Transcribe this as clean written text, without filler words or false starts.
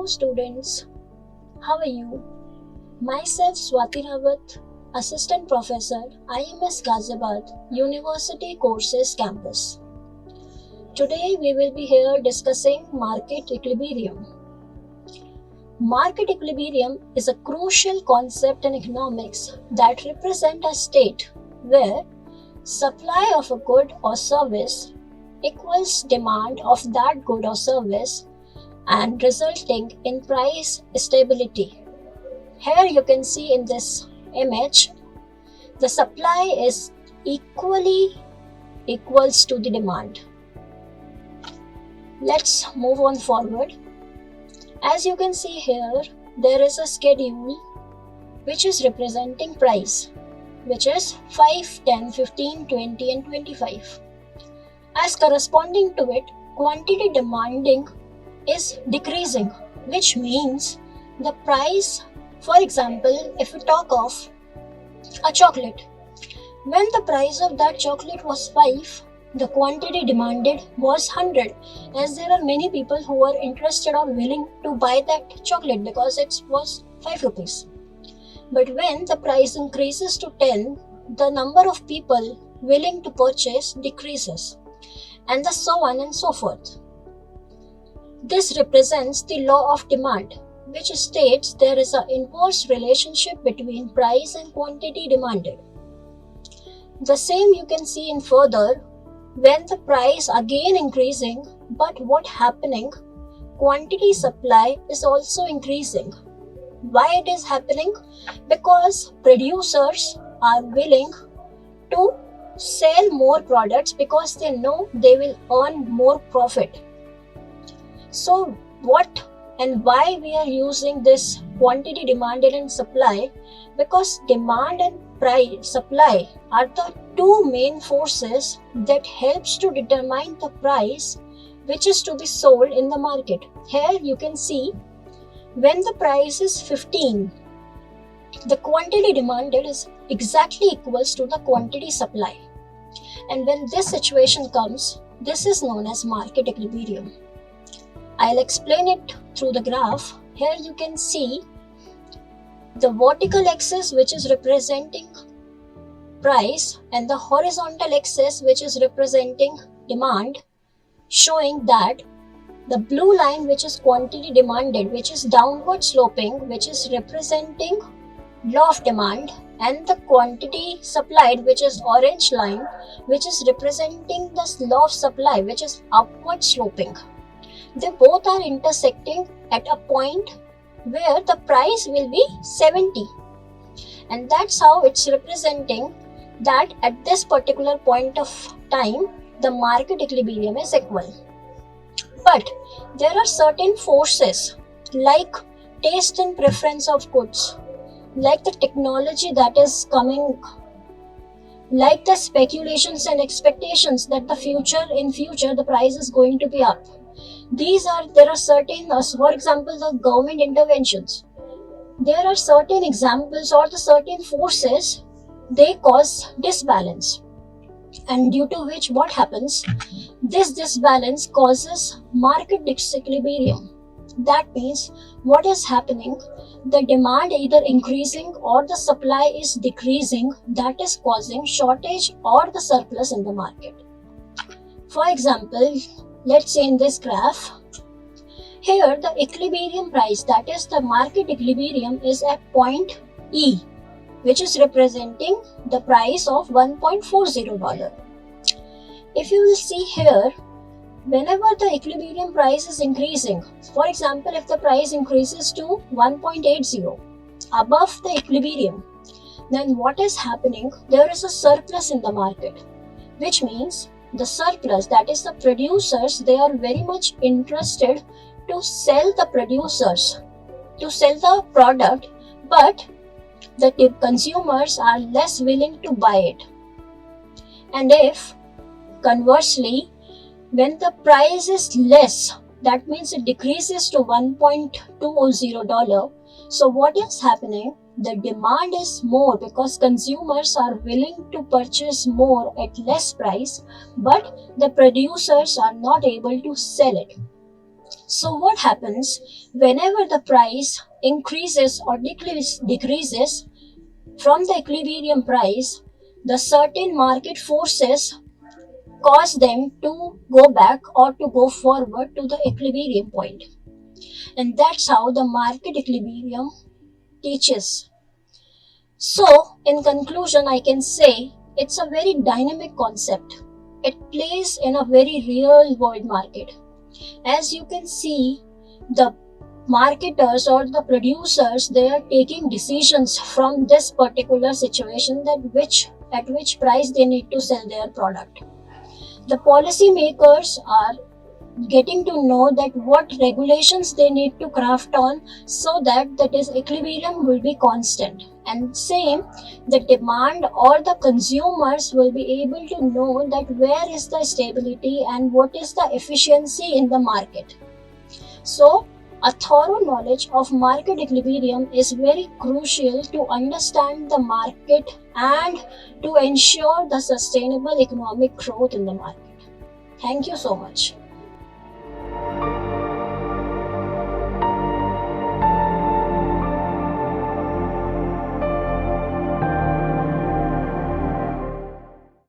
students, how are you? Myself Swati Rawat, Assistant Professor, IMS Ghaziabad, University Courses Campus. Today we will be here discussing market equilibrium. Market equilibrium is a crucial concept in economics that represents a state where supply of a good or service equals demand of that good or service and resulting in price stability. Here you can see in this image, the supply is equals to the demand. Let's move on forward. As you can see here, there is a schedule which is representing price, which is 5, 10, 15, 20 and 25. As corresponding to it, quantity demanding is decreasing, which means the price, for example, if we talk of a chocolate, when the price of that chocolate was 5, the quantity demanded was 100, as there are many people who are interested or willing to buy that chocolate because it was 5 rupees. But when the price increases to 10, the number of people willing to purchase decreases, and so on and so forth. This represents the law of demand, which states there is an inverse relationship between price and quantity demanded. The same you can see in further, when the price again increasing, but what happening? Quantity supply is also increasing. Why it is happening? Because producers are willing to sell more products because they know they will earn more profit. So what and why we are using this quantity demanded and supply? Because demand and supply are the two main forces that helps to determine the price which is to be sold in the market. Here you can see when the price is 15, the quantity demanded is exactly equals to the quantity supply. And when this situation comes, this is known as market equilibrium. I'll explain it through the graph. Here you can see the vertical axis which is representing price and the horizontal axis which is representing demand, showing that the blue line which is quantity demanded, which is downward sloping, which is representing law of demand, and the quantity supplied, which is orange line, which is representing the law of supply, which is upward sloping. They both are intersecting at a point where the price will be 70, and that's how it's representing that at this particular point of time the market equilibrium is equal. But there are certain forces like taste and preference of goods, like the technology that is coming, like the speculations and expectations that in future the price is going to be up. There are certain, for example, the government interventions. There are certain examples or the certain forces, they cause disbalance. And due to which what happens? This disbalance causes market disequilibrium. That means what is happening? The demand either increasing or the supply is decreasing, that is causing shortage or the surplus in the market. For example, let's say in this graph, here the equilibrium price, that is the market equilibrium, is at point E, which is representing the price of $1.40. If you will see here, whenever the equilibrium price is increasing, for example, if the price increases to 1.80 above the equilibrium, then what is happening? There is a surplus in the market, which means the surplus, that is the producers, they are very much interested to sell the product, but the consumers are less willing to buy it. And if conversely, when the price is less, that means it decreases to $1.20. So what is happening? The demand is more because consumers are willing to purchase more at less price, but the producers are not able to sell it. So what happens whenever the price increases or decreases from the equilibrium price, the certain market forces cause them to go back or to go forward to the equilibrium point. And that's how the market equilibrium teaches. So, in conclusion, I can say it's a very dynamic concept. It plays in a very real world market. As you can see, the marketers or the producers, they are taking decisions from this particular situation, that at which price they need to sell their product. The policy makers are getting to know that what regulations they need to craft on, so that this equilibrium will be constant, and same, the demand or the consumers will be able to know that where is the stability and what is the efficiency in the market. So a thorough knowledge of market equilibrium is very crucial to understand the market and to ensure the sustainable economic growth in the market. Thank you so much.